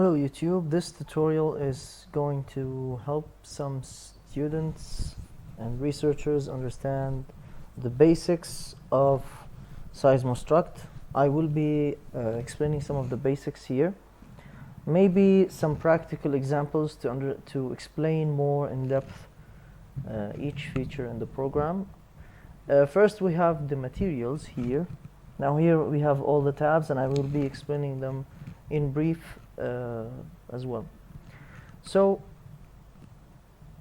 Hello YouTube, this tutorial is going to help some students and researchers understand the basics of Seismostruct. I will be explaining some of the basics here. Maybe some practical examples to explain more in depth each feature in the program. First we have the materials here. Now here we have all the tabs and I will be explaining them in brief as well. So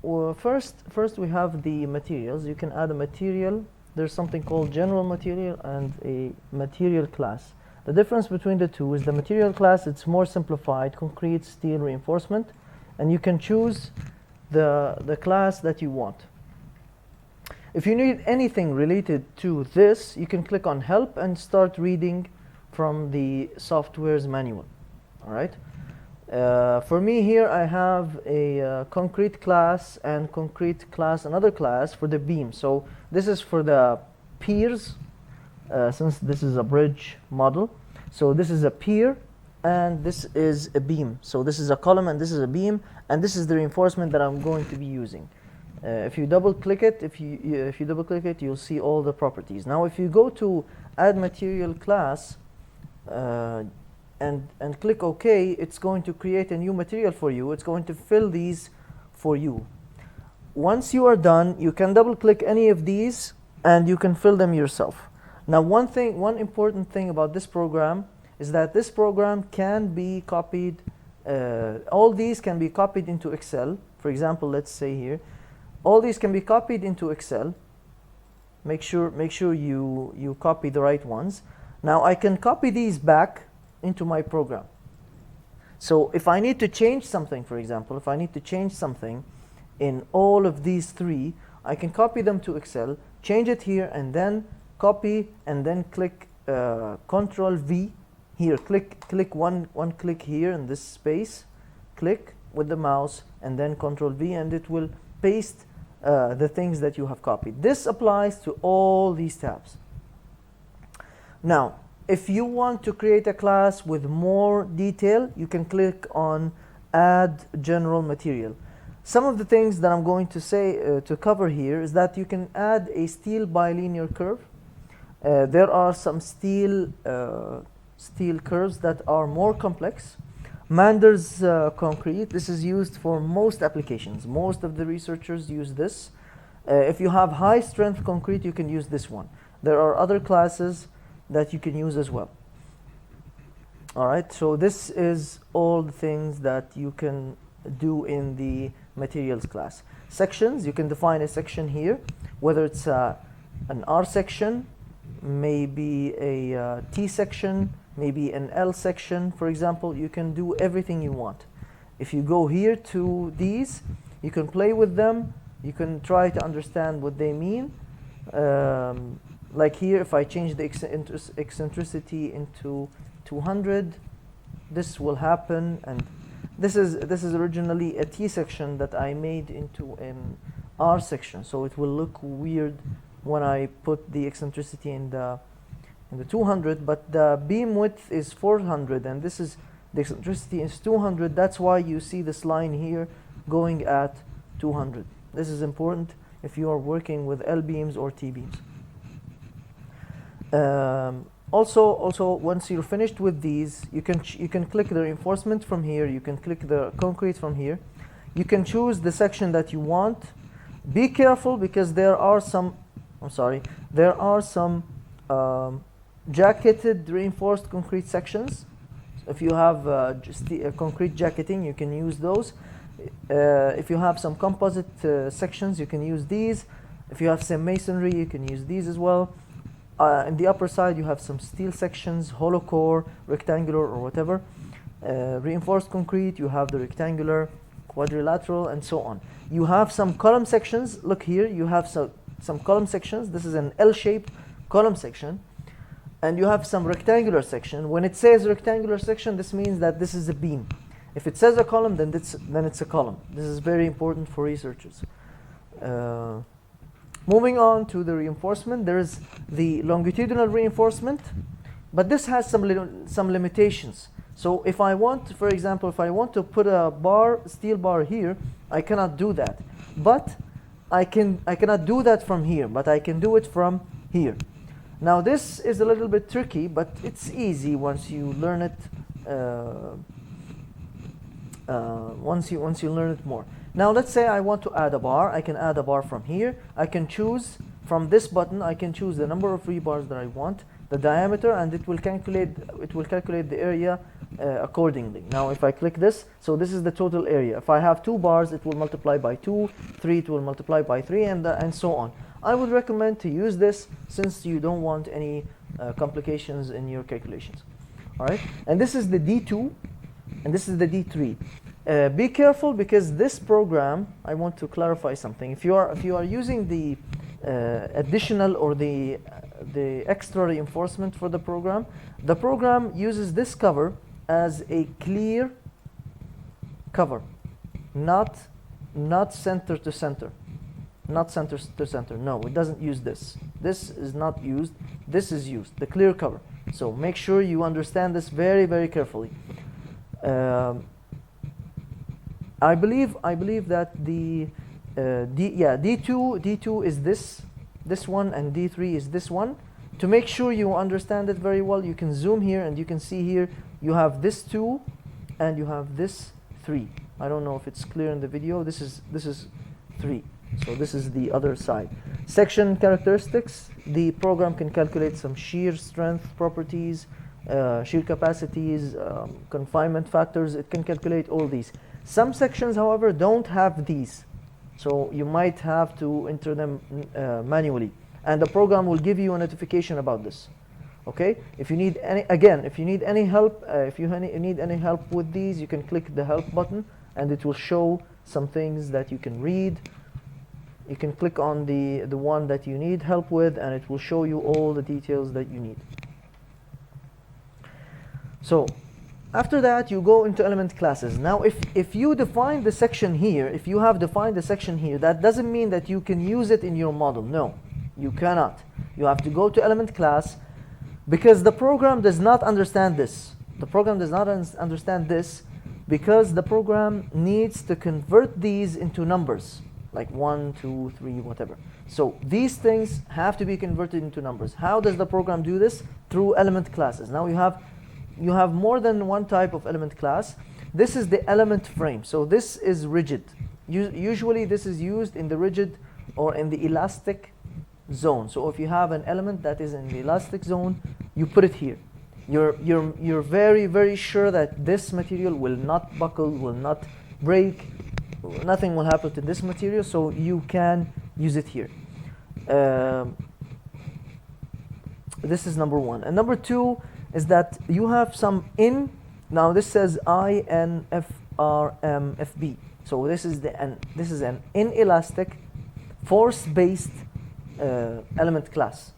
first we have the materials. You can add a material. There's something called general material and a material class. The difference between the two is the material class, it's more simplified, concrete, steel, reinforcement, and you can choose the class that you want. If you need anything related to this, you can click on help and start reading from the software's manual. All right. For me here, I have a concrete class and concrete class, another class for the beam. So this is for the piers, since this is a bridge model. So this is a pier and this is a beam. So this is a column and this is a beam, and this is the reinforcement that I'm going to be using. If you double click it, if you double click it, you'll see all the properties. Now if you go to add material class and click OK, it's going to create a new material for you. It's going to fill these for you. Once you are done, you can double click any of these and you can fill them yourself. Now one important thing about this program is that this program can be copied. All these can be copied into Excel. For example, let's say here, all these can be copied into Excel. Make sure you copy the right ones. Now I can copy these back into my program. So if I need to change something, for example, if I need to change something in all of these three, I can copy them to Excel, change it here, and then copy, and then click Control V here. Click one click here in this space, click with the mouse, and then Control V, and it will paste the things that you have copied. This applies to all these tabs. Now, if you want to create a class with more detail, you can click on Add General Material. Some of the things that I'm going to say to cover here is that you can add a steel bilinear curve. There are some steel curves that are more complex. Manders concrete, this is used for most applications. Most of the researchers use this. If you have high strength concrete, you can use this one. There are other classes that you can use as well. All right, so this is all the things that you can do in the materials class. Sections, you can define a section here, whether it's an R section, maybe a T section, maybe an L section, for example. You can do everything you want. If you go here to these, you can play with them. You can try to understand what they mean. Like here, if I change the eccentricity into 200, this will happen. And this is originally a T section that I made into an R section, so it will look weird when I put the eccentricity in the 200. But the beam width is 400, and this is the eccentricity is 200. That's why you see this line here going at 200. This is important if you are working with L beams or T beams. Also, once you're finished with these, you can click the reinforcement from here. You can click the concrete from here. You can choose the section that you want. Be careful because there are some. Jacketed reinforced concrete sections. If you have just the concrete jacketing, you can use those. If you have some composite sections, you can use these. If you have some masonry, you can use these as well. In the upper side, you have some steel sections, hollow core, rectangular, or whatever. Reinforced concrete, you have the rectangular, quadrilateral, and so on. You have some column sections. Look here, you have some column sections. This is an L-shaped column section. And you have some rectangular section. When it says rectangular section, this means that this is a beam. If it says a column, then it's a column. This is very important for researchers. Moving on to the reinforcement, there is the longitudinal reinforcement, but this has some limitations. So if I want, for example, if I want to put a bar, steel bar here, I cannot do that. But I cannot do that from here, but I can do it from here. Now this is a little bit tricky, but it's easy once you learn it. Once you learn it more. Now let's say I want to add a bar. I can add a bar from here. I can choose from this button. I can choose the number of rebars that I want, the diameter, and it will calculate the area accordingly. Now if I click this, so this is the total area. If I have 2 bars, it will multiply by 2, 3 it will multiply by 3, and so on. I would recommend to use this since you don't want any complications in your calculations. All right, and this is the D2 and this is the D3. Be careful because this program, I want to clarify something. If you are using the additional or the extra reinforcement for the program uses this cover as a clear cover, not center to center, not center to center. No, it doesn't use this. This is not used. This is used, the clear cover. So make sure you understand this very, very carefully. I believe that the D2 is this one, and D3 is this one. To make sure you understand it very well, you can zoom here and you can see here you have this 2 and you have this 3. I don't know if it's clear in the video. This is 3. So this is the other side. Section characteristics. The program can calculate some shear strength properties, shear capacities, confinement factors. It can calculate all these. Some sections, however, don't have these, so you might have to enter them manually, and the program will give you a notification about this. Okay, if you need any help, if you need any help with these, you can click the help button and it will show some things that you can read. You can click on the one that you need help with and it will show you all the details that you need. So after that, you go into element classes. Now, if you define the section here, if you have defined the section here, that doesn't mean that you can use it in your model. No, you cannot. You have to go to element class because the program does not understand this. The program does not understand this because the program needs to convert these into numbers, like 1, 2, 3, whatever. So these things have to be converted into numbers. How does the program do this? Through element classes. Now you have more than one type of element class. This is the element frame. So this is rigid. Usually this is used in the rigid or in the elastic zone. So if you have an element that is in the elastic zone, you put it here. You're very, very sure that this material will not buckle, will not break, nothing will happen to this material, so you can use it here. This is number 1. And number 2 is that you have some in. Now this says INFRMFB. So this is an inelastic force-based element class.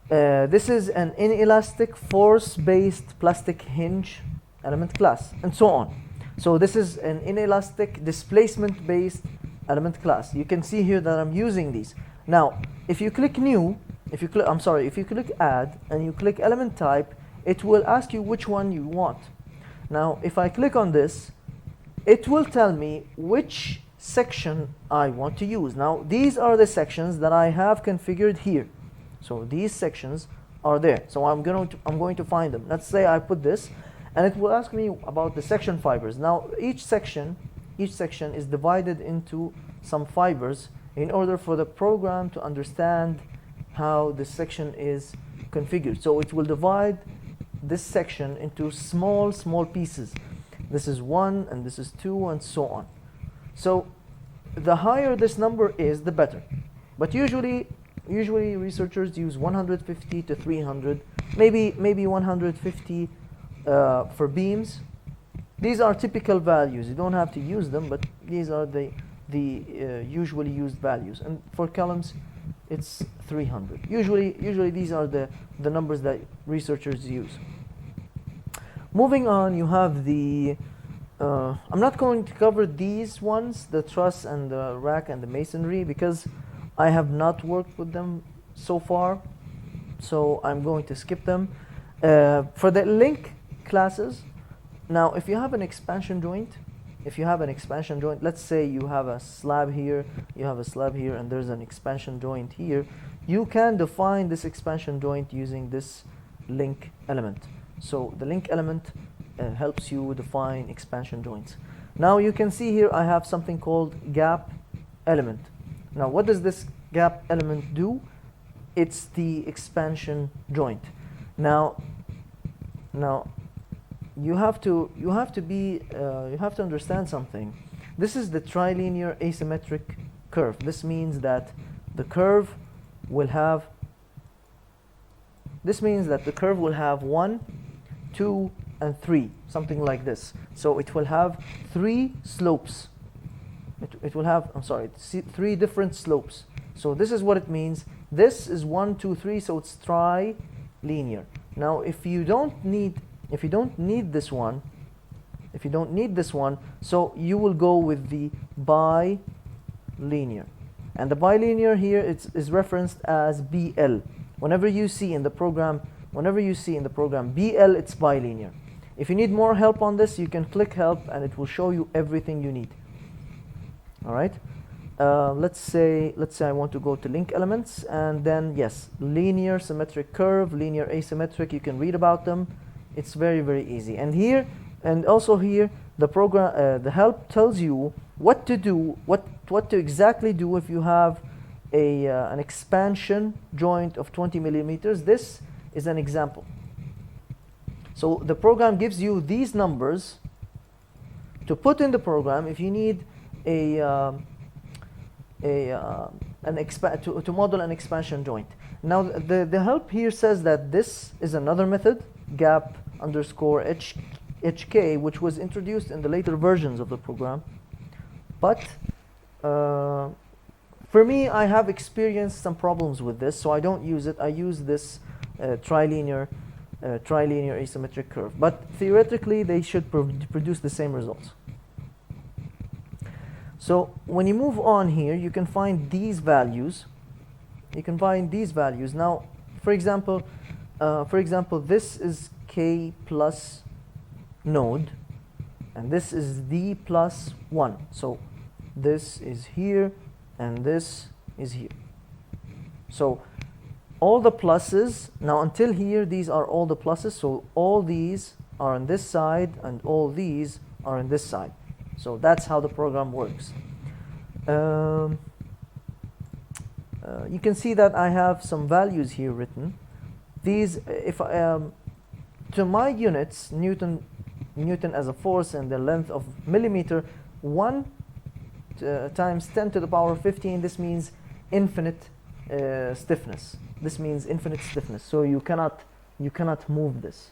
This is an inelastic force-based plastic hinge element class, and so on. So this is an inelastic displacement-based element class. You can see here that I'm using these. Now, if you click new, if you click add and you click element type, it will ask you which one you want. Now, if I click on this, it will tell me which section I want to use. Now, these are the sections that I have configured here. So these sections are there. So I'm going to find them. Let's say I put this, and it will ask me about the section fibers. Now, each section is divided into some fibers in order for the program to understand how this section is configured. So it will divide this section into small pieces. This is 1 and this is 2 and so on. So the higher this number is, the better. But usually researchers use 150 to 300, maybe 150 for beams. These are typical values. You don't have to use them, but these are the usually used values. And for columns, it's 300. Usually these are the numbers that researchers use. Moving on, you have the I'm not going to cover these ones, the truss and the rack and the masonry, because I have not worked with them so far, so I'm going to skip them. For the link classes. Now, if you have an expansion joint, let's say you have a slab here, and there's an expansion joint here, you can define this expansion joint using this link element. So the link element helps you define expansion joints. Now you can see here I have something called gap element. Now what does this gap element do? It's the expansion joint. Now you have to understand something. This is the trilinear asymmetric curve. This means that the curve will have 1, 2, and 3, something like this. So it will have 3 slopes. It will have, 3 different slopes. So this is what it means. This is 1, 2, 3, so it's trilinear. Now if you don't need this one, so you will go with the bilinear. And the bilinear here is referenced as BL. Whenever you see in the program BL, it's bilinear. If you need more help on this, you can click help and it will show you everything you need. All right. Let's say I want to go to link elements, and then yes, linear symmetric curve, linear asymmetric. You can read about them. It's very, very easy. And here, and also here, the program, the help tells you what to do, what to exactly do if you have an expansion joint of 20 millimeters. This is an example. So the program gives you these numbers to put in the program if you need to model an expansion joint. Now the help here says that this is another method, gap underscore HK, which was introduced in the later versions of the program. But for me, I have experienced some problems with this, so I don't use it. I use this trilinear asymmetric curve. But theoretically, they should produce the same results. So when you move on here, you can find these values. Now, for example, this is K plus node, and this is D plus 1. So this is here, and this is here. So all the pluses, now until here, these are all the pluses. So all these are on this side, and all these are on this side. So that's how the program works. You can see that I have some values here written. These, if to my units, Newton as a force and the length of millimeter, 1 times 10 to the power 15. This means infinite stiffness. So you cannot move this.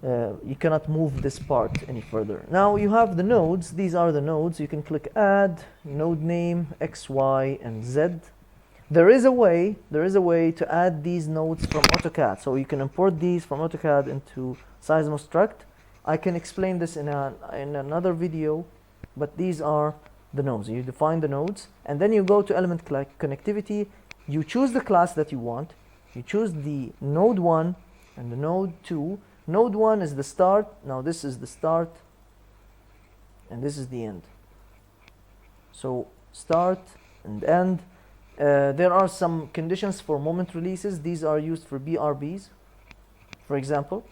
You cannot move this part any further. Now you have the nodes. These are the nodes. You can click add node name X, Y, and Z. There is a way to add these nodes from AutoCAD. So you can import these from AutoCAD into Seismostruct. I can explain this in another video, but these are the nodes. You define the nodes, and then you go to element connectivity. You choose the class that you want. You choose the node 1 and the node 2. Node 1 is the start. Now this is the start, and this is the end. So start and end. There are some conditions for moment releases. These are used for BRBs, for example.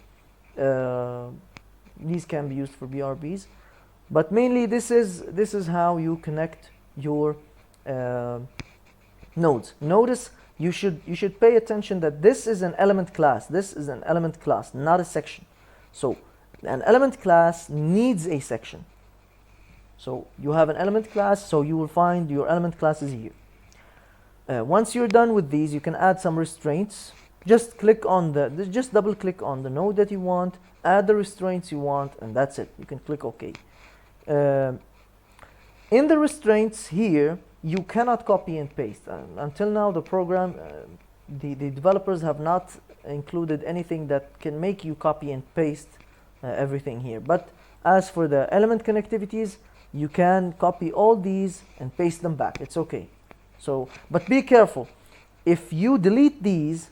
These can be used for BRBs, but mainly this is how you connect your nodes. Notice you should pay attention that this is an element class. This is an element class, not a section. So an element class needs a section. So you have an element class, so you will find your element classes here. Once you're done with these, you can add some restraints. Just double click on the node that you want, add the restraints you want, and that's it. You can click OK. In the restraints here, you cannot copy and paste. Until now, the program, the developers have not included anything that can make you copy and paste everything here. But as for the element connectivities, you can copy all these and paste them back. It's okay. So, but be careful. If you delete these,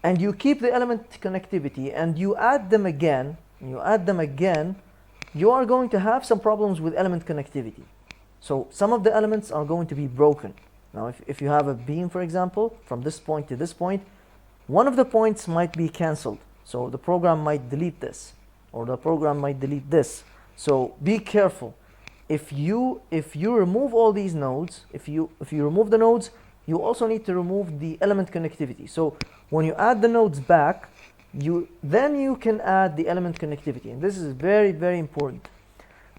and you keep the element connectivity, and you add them again, you are going to have some problems with element connectivity. So some of the elements are going to be broken. Now, if you have a beam, for example, from this point to this point, one of the points might be cancelled. So the program might delete this, or the program might delete this. So be careful. If you remove all these nodes, if you remove the nodes, you also need to remove the element connectivity. So when you add the nodes back, then you can add the element connectivity. And this is very, very important.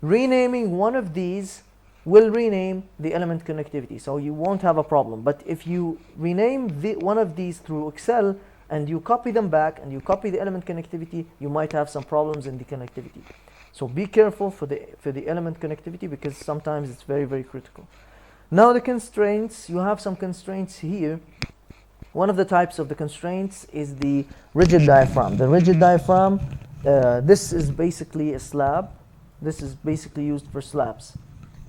Renaming one of these will rename the element connectivity, so you won't have a problem. But if you rename one of these through Excel and you copy them back and you copy the element connectivity, you might have some problems in the connectivity. So be careful for the element connectivity, because sometimes it's very, very critical. Now the constraints, you have some constraints here. One of the types of the constraints is the rigid diaphragm. The rigid diaphragm, this is basically a slab. This is basically used for slabs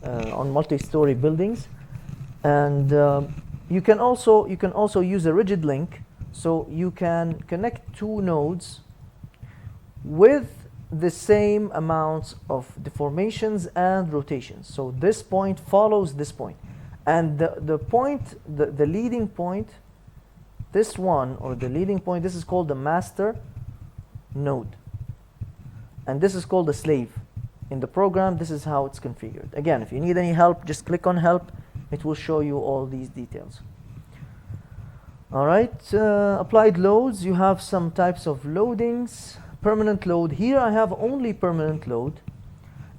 on multi-story buildings. And you can also use a rigid link, so you can connect two nodes with the same amounts of deformations and rotations. So this point follows this point, and the leading point, this one, or the leading point, this is called the master node, and this is called the slave. In the program, this is how it's configured. Again, if you need any help, just click on help. It will show you all these details. All right, applied loads, you have some types of loadings. Permanent load, here I have only permanent load.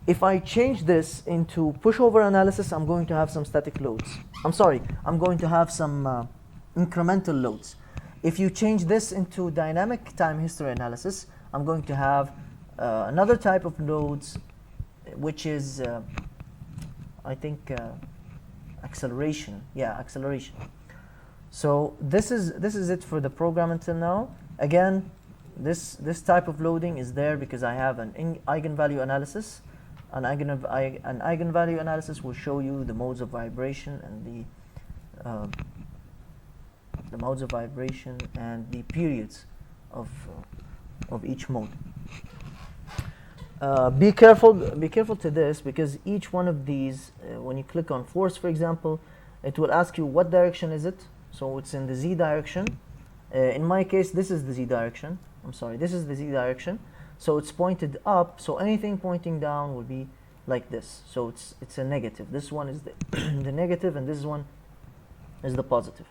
If I change this into pushover analysis, I'm going to have some static loads. I'm going to have some incremental loads. If you change this into dynamic time history analysis, I'm going to have another type of loads, which is, I think, acceleration. Yeah, acceleration. So this is it for the program until now. Again, this type of loading is there because I have an eigenvalue analysis. An eigenvalue analysis will show you the modes of vibration and the modes of vibration and the periods of each mode. Be careful to this, because each one of these, when you click on force, for example, it will ask you what direction is it. So it's in the z direction. In my case, this is the z direction. This is the z direction. So it's pointed up. So anything pointing down will be like this. So it's a negative. This one is the the negative, and this one is the positive.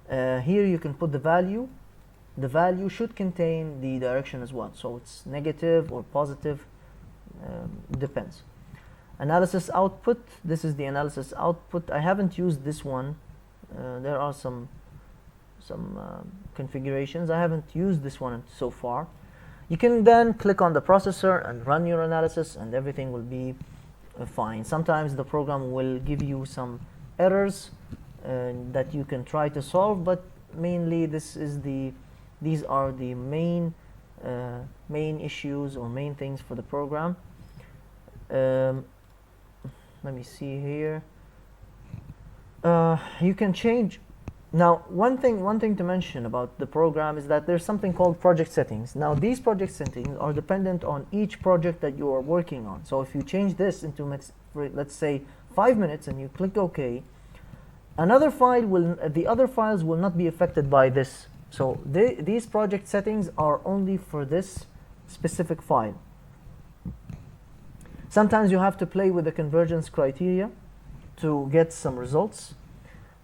Here you can put the value. The value should contain the direction as well. So it's negative or positive, depends. Analysis output. This is the analysis output. I haven't used this one. There are some configurations. I haven't used this one so far. You can then click on the processor and run your analysis, and everything will be fine. Sometimes the program will give you some errors that you can try to solve, but mainly these are the main issues or main things for the program. Let me see here. You can change. Now, one thing to mention about the program is that there's something called project settings. Now, these project settings are dependent on each project that you are working on. So if you change this into, let's say, 5 minutes, and you click OK, the other files will not be affected by this. So these project settings are only for this specific file. Sometimes you have to play with the convergence criteria to get some results.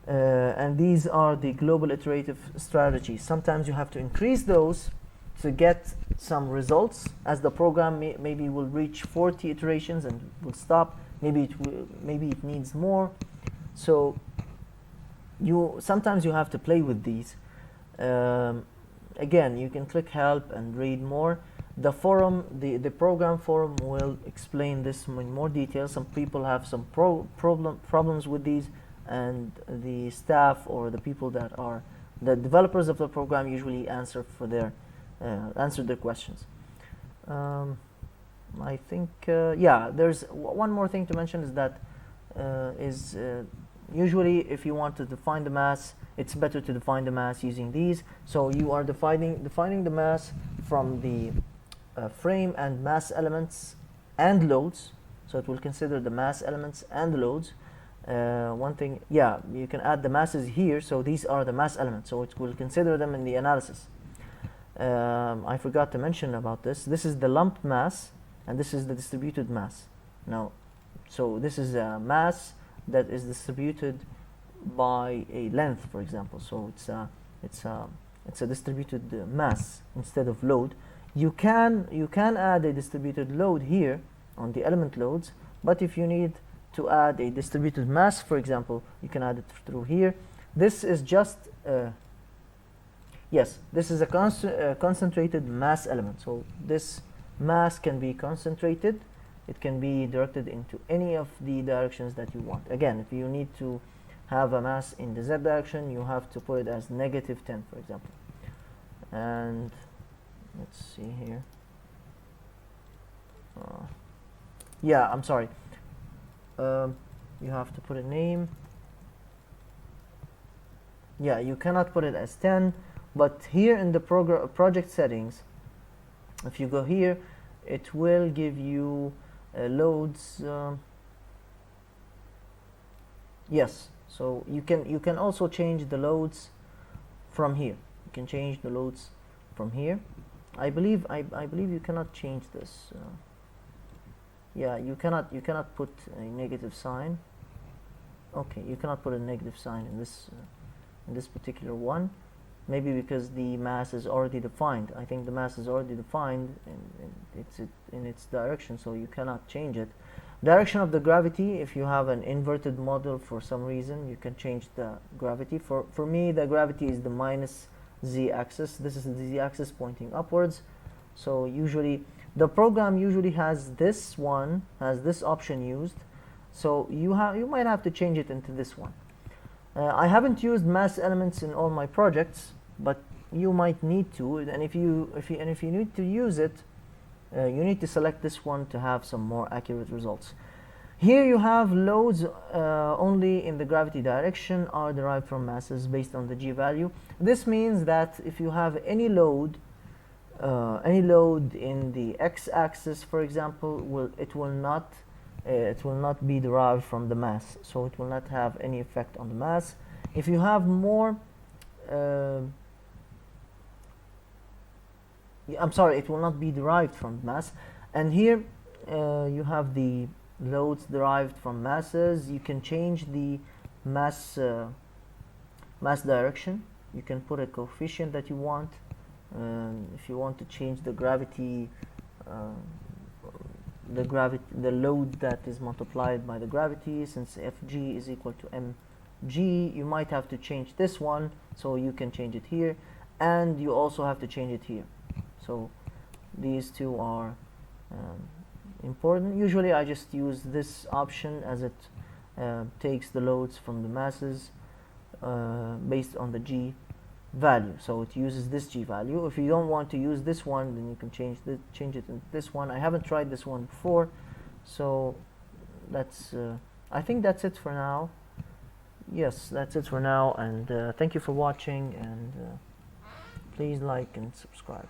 And these are the global iterative strategies. Sometimes you have to increase those to get some results, as the program maybe will reach 40 iterations and will stop. Maybe it needs more. So sometimes you have to play with these. Again, you can click help and read more. The forum, the program forum, will explain this in more detail. Some people have some problems with these, and the staff or the people that are the developers of the program usually answer their questions. I think yeah, there's one more thing to mention, is that Usually if you want to define the mass, it's better to define the mass using these. So you are defining the mass from the frame and mass elements and loads. So it will consider the mass elements and the loads. One thing, yeah, you can add the masses here. So these are the mass elements. So it will consider them in the analysis. I forgot to mention about this. This is the lumped mass, and this is the distributed mass. Now, so this is a mass that is distributed by a length, for example. So it's a distributed mass instead of load. You can add a distributed load here on the element loads, but if you need to add a distributed mass, for example, you can add it through here. This is just yes, this is a concentrated mass element. So this mass can be concentrated. It can be directed into any of the directions that you want. Again, if you need to have a mass in the z direction, you have to put it as -10, for example. And let's see here. Yeah, I'm sorry. You have to put a name. Yeah, you cannot put it as 10, but here in the project settings, if you go here, it will give you loads. Yes, so you can also change the loads from here. You can change the loads from here. I believe you cannot change this. Yeah, you cannot put a negative sign. Okay, you cannot put a negative sign in this particular one. Maybe because the mass is already defined. I think the mass is already defined and it's in its direction, so you cannot change it. Direction of the gravity, if you have an inverted model for some reason, you can change the gravity. For me, the gravity is the minus z-axis. This is the z-axis pointing upwards. So usually, the program usually has this option used. So you might have to change it into this one. I haven't used mass elements in all my projects, but you might need to. And if you need to use it, you need to select this one to have some more accurate results. Here you have loads only in the gravity direction are derived from masses based on the g value. This means that if you have any load in the x-axis, for example, it will not be derived from the mass, so it will not have any effect on the mass. If you have more, I'm sorry, it will not be derived from mass. And here you have the loads derived from masses. You can change the mass direction. You can put a coefficient that you want. If you want to change the gravity, the load that is multiplied by the gravity, since Fg is equal to mg, you might have to change this one, so you can change it here, and you also have to change it here. So these two are important. Usually I just use this option as it takes the loads from the masses based on the g value. So it uses this g value. If you don't want to use this one, then you can change it in this one. I haven't tried this one before, so that's I think that's it for now. Yes, that's it for now, and thank you for watching, and please like and subscribe.